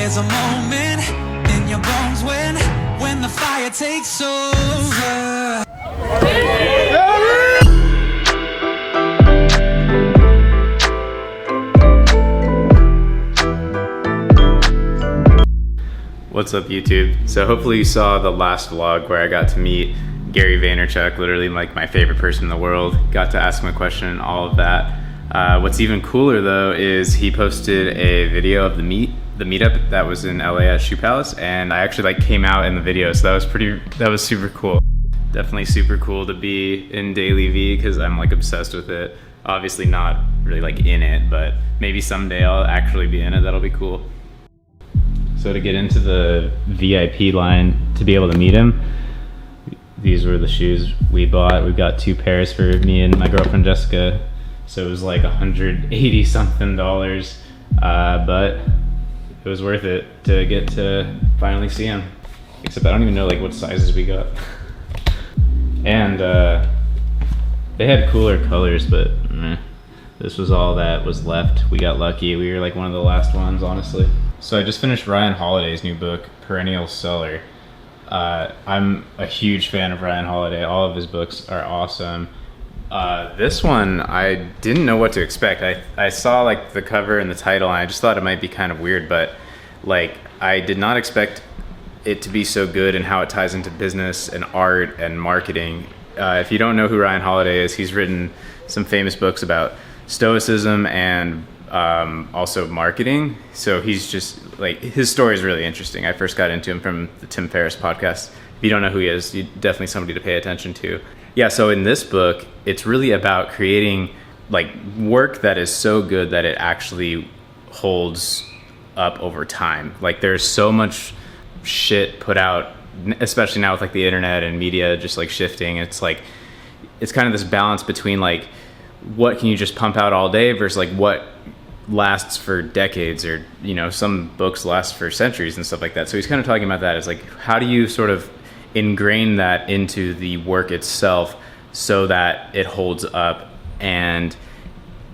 There's a moment in your bones when the fire takes over. What's up, YouTube? So hopefully you saw the last vlog where I got to meet Gary Vaynerchuk, literally like my favorite person in the world. Got to ask him a question and all of that. What's even cooler though is he posted a video of the meetup that was in LA at Shoe Palace, and I actually like came out in the video, so that was super cool. Definitely super cool to be in Daily V because I'm like obsessed with it. Obviously not really like in it, but maybe someday I'll actually be in it. That'll be cool. So to get into the VIP line to be able to meet him, these were the shoes we bought. We got 2 pairs for me and my girlfriend Jessica. So it was like $180 something, but it was worth it to get to finally see him. Except I don't even know like what sizes we got. And they had cooler colors, but this was all that was left. We got lucky. We were like one of the last ones, honestly. So I just finished Ryan Holiday's new book, Perennial Seller. I'm a huge fan of Ryan Holiday. All of his books are awesome. This one, I didn't know what to expect. I saw like the cover and the title, and I just thought it might be kind of weird, but like I did not expect it to be so good and how it ties into business and art and marketing. If you don't know who Ryan Holiday is, he's written some famous books about stoicism and also marketing. So he's just like, his story is really interesting. I first got into him from the Tim Ferriss podcast. If you don't know who he is, you're definitely somebody to pay attention to. Yeah, so in this book, it's really about creating like work that is so good that it actually holds up over time. Like there's so much shit put out, especially now with like the internet and media just like shifting. It's like, it's kind of this balance between like, what can you just pump out all day versus like what lasts for decades, or, you know, some books last for centuries and stuff like that. So he's kind of talking about that as like, how do you sort of ingrain that into the work itself so that it holds up and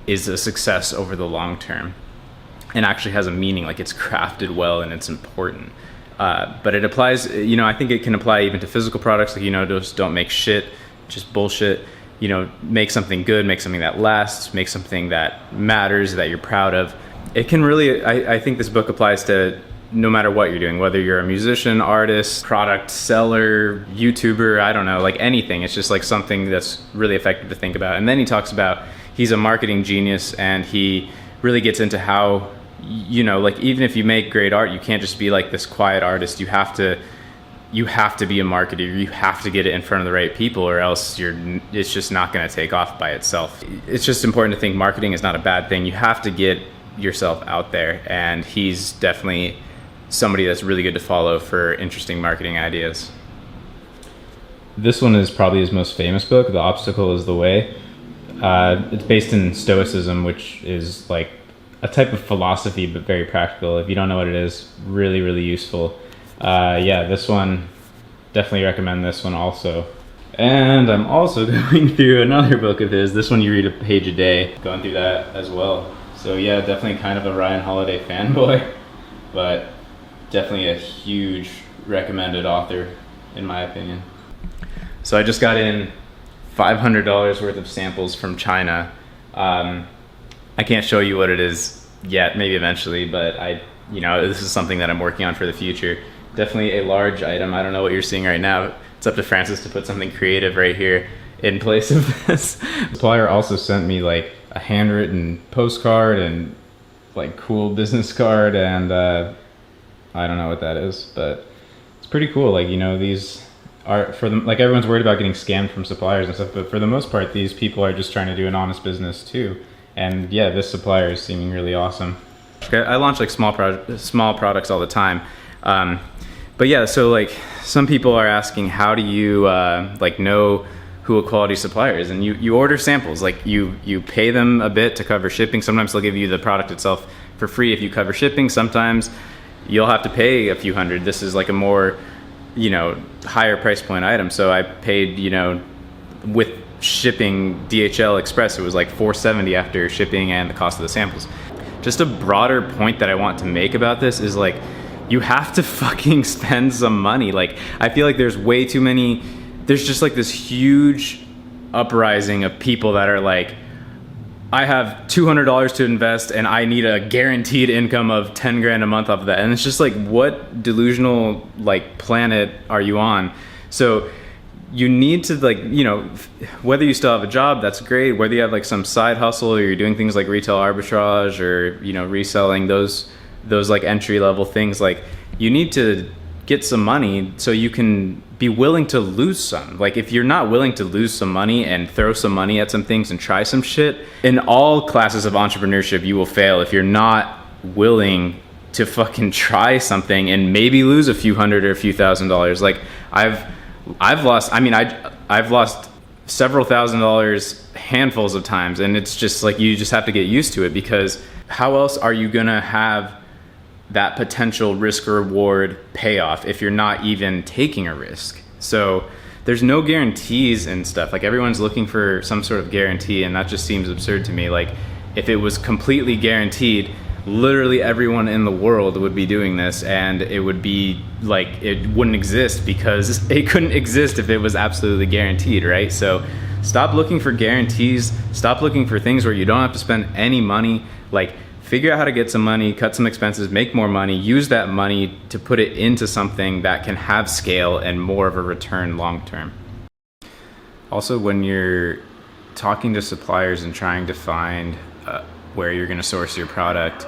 is a success over the long term and actually has a meaning, like it's crafted well and it's important. But it applies, you know, I think it can apply even to physical products. Like, you know, just don't make shit, just bullshit. You know, make something good, make something that lasts, make something that matters, that you're proud of. It can really, I think this book applies to no matter what you're doing, whether you're a musician, artist, product seller, YouTuber, I don't know, like anything. It's just like something that's really effective to think about. And then he talks about, he's a marketing genius, and he really gets into how, you know, like even if you make great art, you can't just be like this quiet artist. You have to be a marketer. You have to get it in front of the right people, or else it's just not going to take off by itself. It's just important to think marketing is not a bad thing. You have to get yourself out there, and he's definitely somebody that's really good to follow for interesting marketing ideas. This one is probably his most famous book, The Obstacle is the Way. It's based in Stoicism, which is like a type of philosophy, but very practical. If you don't know what it is, really, really useful. Yeah, this one, definitely recommend this one also. And I'm also going through another book of his. This one you read a page a day, going through that as well. So yeah, definitely kind of a Ryan Holiday fanboy, but definitely a huge recommended author in my opinion. So I just got in $500 worth of samples from China. I can't show you what it is yet, maybe eventually, but you know, this is something that I'm working on for the future. Definitely a large item. I don't know what you're seeing right now. It's up to Francis to put something creative right here in place of this. Supplier also sent me like a handwritten postcard and like cool business card, and I don't know what that is, but it's pretty cool. Like, you know, these are for them, like everyone's worried about getting scammed from suppliers and stuff, but for the most part, these people are just trying to do an honest business too. And yeah, this supplier is seeming really awesome. I launch like small products all the time. But yeah, so like some people are asking, how do you like know who a quality supplier is? And you order samples, like you pay them a bit to cover shipping. Sometimes they'll give you the product itself for free if you cover shipping. Sometimes you'll have to pay a few hundred. This is like a more, you know, higher price point item. So I paid, you know, with shipping DHL Express, it was like $470 after shipping and the cost of the samples. Just a broader point that I want to make about this is like, you have to fucking spend some money. Like, I feel like there's way too many, there's just like this huge uprising of people that are like, I have $200 to invest and I need a guaranteed income of 10 grand a month off of that. And it's just like, what delusional like planet are you on? So you need to, like, you know, whether you still have a job, that's great. Whether you have like some side hustle or you're doing things like retail arbitrage or, you know, reselling, those like entry level things, like, you need to get some money so you can be willing to lose some. Like, if you're not willing to lose some money and throw some money at some things and try some shit, in all classes of entrepreneurship, you will fail if you're not willing to fucking try something and maybe lose a few hundred or a few $1,000s. Like, I've lost, I mean, I've lost several $1,000s handfuls of times, and it's just like, you just have to get used to it, because how else are you gonna have that potential risk reward payoff if you're not even taking a risk? So there's no guarantees and stuff. Like, everyone's looking for some sort of guarantee, and that just seems absurd to me. Like, if it was completely guaranteed, literally everyone in the world would be doing this, and it would be like, it wouldn't exist, because it couldn't exist if it was absolutely guaranteed, right? So stop looking for guarantees, stop looking for things where you don't have to spend any money. Like, figure out how to get some money, cut some expenses, make more money, use that money to put it into something that can have scale and more of a return long term. Also, when you're talking to suppliers and trying to find where you're going to source your product,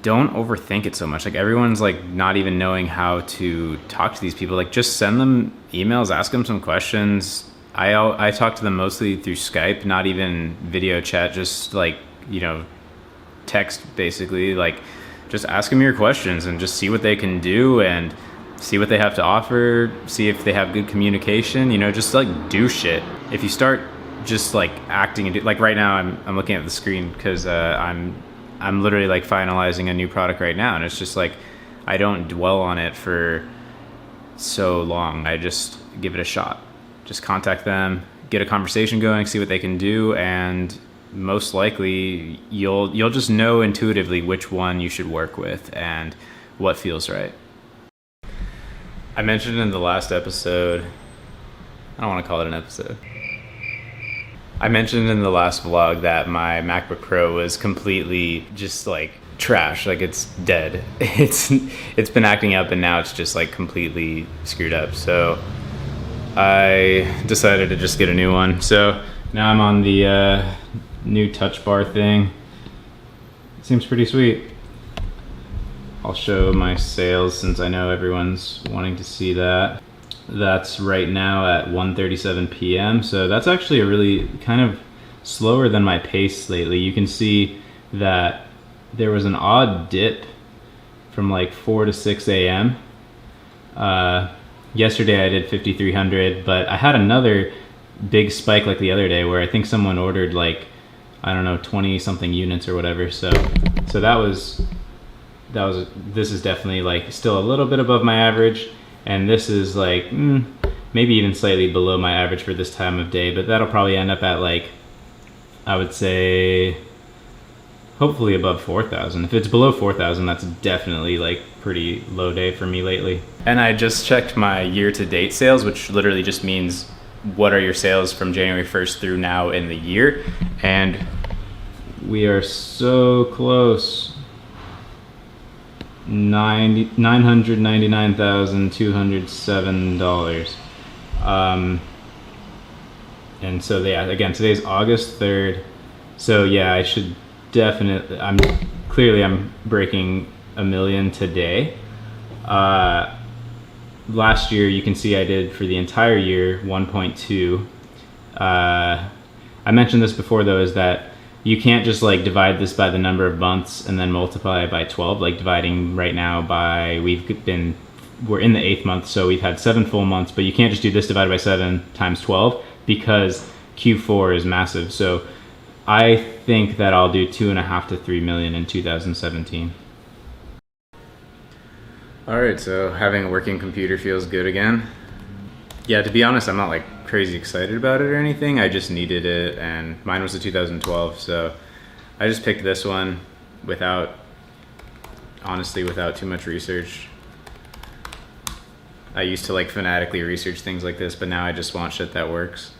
don't overthink it so much. Like, everyone's like not even knowing how to talk to these people. Like, just send them emails, ask them some questions. I talk to them mostly through Skype, not even video chat, just like, you know, text basically. Like, just ask them your questions and just see what they can do and see what they have to offer, see if they have good communication, you know, just like do shit. If you start just like acting and like right now I'm looking at the screen because I'm literally like finalizing a new product right now, and it's just like, I don't dwell on it for so long. I just give it a shot. Just contact them, get a conversation going, see what they can do, and most likely you'll just know intuitively which one you should work with and what feels right. I mentioned in the last episode, I don't want to call it an episode. I mentioned in the last vlog that my MacBook Pro was completely just like trash, like it's dead. It's been acting up, and now it's just like completely screwed up. So I decided to just get a new one. So now I'm on the new touch bar thing. It seems pretty sweet. I'll show my sales since I know everyone's wanting to see that. That's right now at 1:37 p.m. So that's actually a really kind of slower than my pace lately. You can see that there was an odd dip from like 4 to 6 a.m. Yesterday I did 5,300, but I had another big spike like the other day where I think someone ordered like, I don't know, 20 something units or whatever. So this is definitely like still a little bit above my average, and this is like maybe even slightly below my average for this time of day, but that'll probably end up at like, I would say hopefully above 4,000. If it's below 4,000, that's definitely like pretty low day for me lately. And I just checked my year-to-date sales, which literally just means what are your sales from January 1st through now in the year, and we are so close. $999,207. And so yeah, again, today's August 3rd. So yeah, I should definitely, I'm breaking 1 million today. Last year, you can see I did for the entire year 1.2. I mentioned this before though, is that you can't just like divide this by the number of months and then multiply it by 12, like dividing right now by, we're in the 8th month, so we've had 7 full months, but you can't just do this divided by 7 times 12 because Q4 is massive. So I think that I'll do 2.5 to 3 million in 2017. All right, so having a working computer feels good again. Yeah, to be honest, I'm not like crazy excited about it or anything. I just needed it, and mine was a 2012, so I just picked this one without honestly, without too much research. I used to like fanatically research things like this, but now I just want shit that works.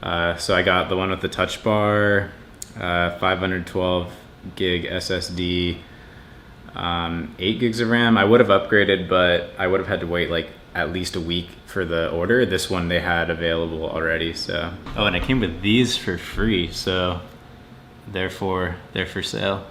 So I got the one with the touch bar, 512 gig SSD, 8 gigs of RAM. I would have upgraded, but I would have had to wait like at least a week for the order. This one they had available already, so. Oh, and it came with these for free, so therefore they're for sale.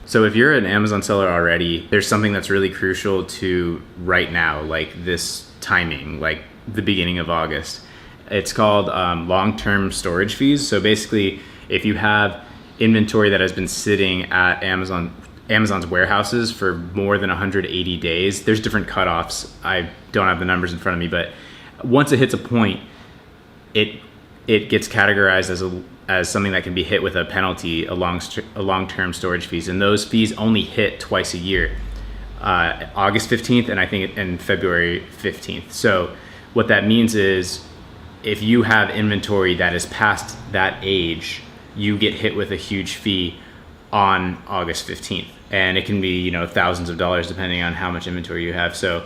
So if you're an Amazon seller already, there's something that's really crucial to right now, like this timing, like the beginning of August. It's called long-term storage fees. So basically, if you have inventory that has been sitting at Amazon's warehouses for more than 180 days, there's different cutoffs. I don't have the numbers in front of me, but once it hits a point, it gets categorized as something that can be hit with a penalty, a long-term storage fees, and those fees only hit twice a year, August 15th and I think in February 15th. So what that means is if you have inventory that is past that age, you get hit with a huge fee on August 15th, and it can be, you know, thousands of dollars depending on how much inventory you have. So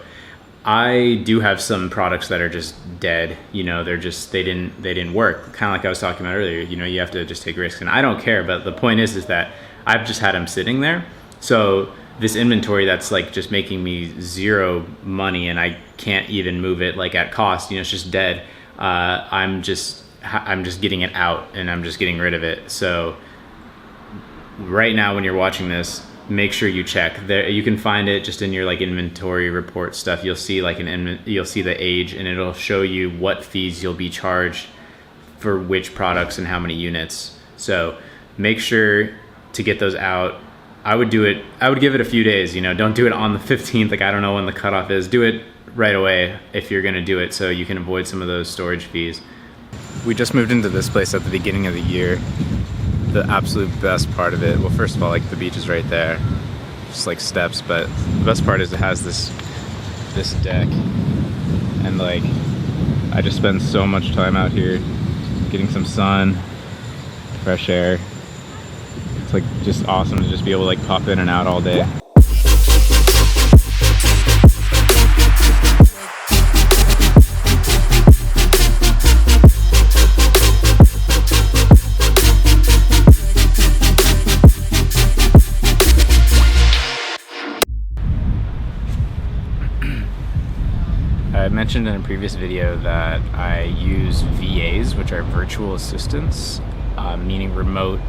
I do have some products that are just dead, you know, they didn't work, kind of like I was talking about earlier. You know, you have to just take risks, and I don't care, but the point is that I've just had them sitting there. So this inventory that's like just making me zero money and I can't even move it like at cost, you know, it's just dead. I'm just getting it out and I'm just getting rid of it. So right now when you're watching this, make sure you check there. You can find it just in your like inventory report stuff. You'll see like you'll see the age, and it'll show you what fees you'll be charged for which products and how many units. So make sure to get those out. I would give it a few days, you know, don't do it on the 15th. Like, I don't know when the cutoff is. Do it right away if you're gonna do it, so you can avoid some of those storage fees. We just moved into this place at the beginning of the year. The absolute best part of it, well, first of all, like the beach is right there, just like steps, but the best part is it has this deck, and like I just spend so much time out here getting some sun, fresh air. It's like just awesome to just be able to like pop in and out all day. I mentioned in a previous video that I use VAs, which are virtual assistants, meaning remote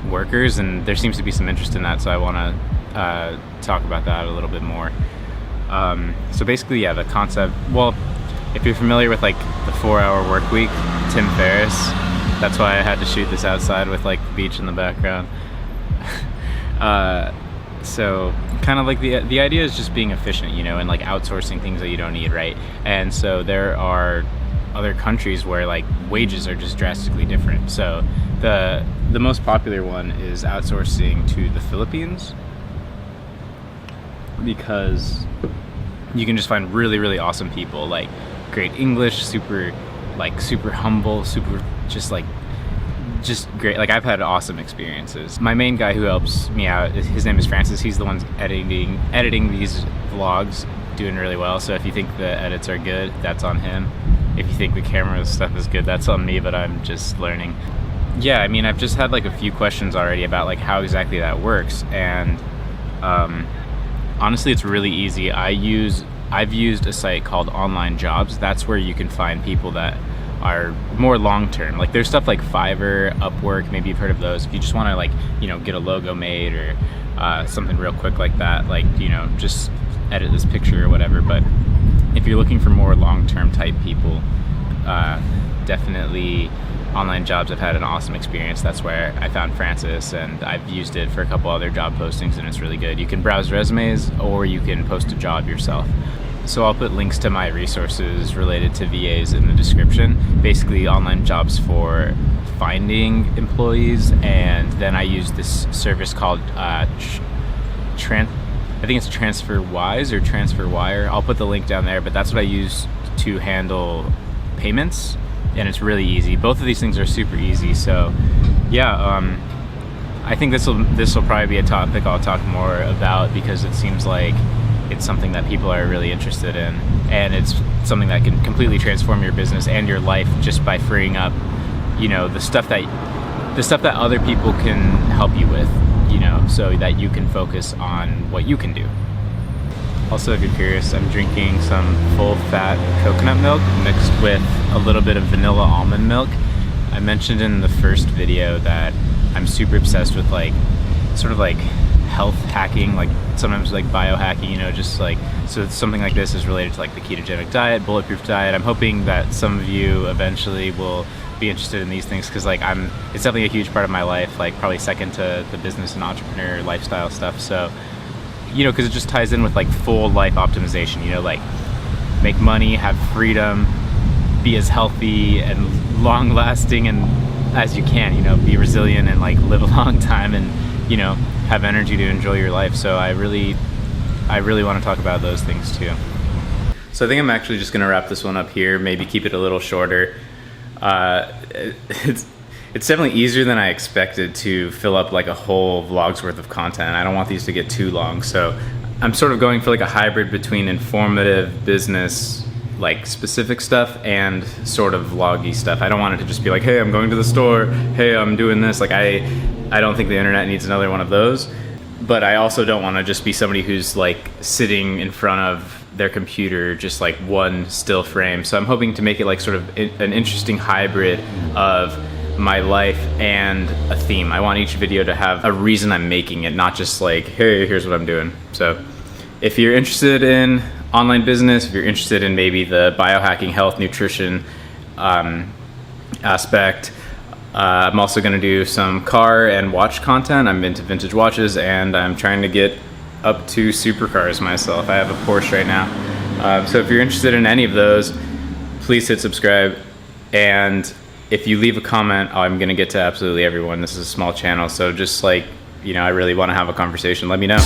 workers, and there seems to be some interest in that, so I want to talk about that a little bit more. So basically, yeah, the concept, well, if you're familiar with like the 4-hour work week, Tim Ferriss, that's why I had to shoot this outside with like the beach in the background. So kind of like the idea is just being efficient, you know, and like outsourcing things that you don't need, right? And so there are other countries where like wages are just drastically different. So the most popular one is outsourcing to the Philippines, because you can just find really, really awesome people, like great English, super humble, super just great. Like, I've had awesome experiences. My main guy who helps me out, his name is Francis. He's the one editing these vlogs, doing really well. So if you think the edits are good, that's on him. If you think the camera stuff is good, that's on me, but I'm just learning. Yeah, I mean, I've just had like a few questions already about like how exactly that works, and honestly, it's really easy. I've used a site called Online Jobs. That's where you can find people that are more long-term. Like, there's stuff like Fiverr, Upwork, maybe you've heard of those. If you just want to, like, you know, get a logo made or something real quick like that, like, you know, just edit this picture or whatever. But if you're looking for more long-term type people, definitely Online Jobs. I've had an awesome experience. That's where I found Francis, and I've used it for a couple other job postings, and it's really good. You can browse resumes, or you can post a job yourself. So I'll put links to my resources related to VAs in the description. Basically, Online Jobs for finding employees, and then I use this service called I think it's TransferWise or TransferWire. I'll put the link down there, but that's what I use to handle payments, and it's really easy. Both of these things are super easy. So yeah, I think this will probably be a topic I'll talk more about, because it seems like it's something that people are really interested in, and it's something that can completely transform your business and your life just by freeing up, you know, the stuff that other people can help you with, you know, so that you can focus on what you can do. Also, if you're curious, I'm drinking some full-fat coconut milk mixed with a little bit of vanilla almond milk. I mentioned in the first video that I'm super obsessed with like sort of like health hacking, like sometimes like biohacking, you know, just like, so something like this is related to like the ketogenic diet, bulletproof diet. I'm hoping that some of you eventually will be interested in these things, because like it's definitely a huge part of my life, like probably second to the business and entrepreneur lifestyle stuff. So, you know, because it just ties in with like full life optimization, you know, like make money, have freedom, be as healthy and long lasting and as you can, you know, be resilient and like live a long time and, you know, have energy to enjoy your life. So I really want to talk about those things too. So I think I'm actually just gonna wrap this one up here, maybe keep it a little shorter. It's definitely easier than I expected to fill up like a whole vlog's worth of content. I don't want these to get too long, so I'm sort of going for like a hybrid between informative business, like specific stuff, and sort of vloggy stuff. I don't want it to just be like, hey, I'm going to the store, hey, I'm doing this. Like I don't think the internet needs another one of those, but I also don't want to just be somebody who's like sitting in front of their computer, just like one still frame. So I'm hoping to make it like sort of an interesting hybrid of my life and a theme. I want each video to have a reason I'm making it, not just like, hey, here's what I'm doing. So if you're interested in online business, if you're interested in maybe the biohacking, health, nutrition aspect, I'm also going to do some car and watch content. I'm into vintage watches, and I'm trying to get up to supercars myself. I have a Porsche right now. So if you're interested in any of those, please hit subscribe. And if you leave a comment, I'm going to get to absolutely everyone. This is a small channel, so just like, you know, I really want to have a conversation. Let me know.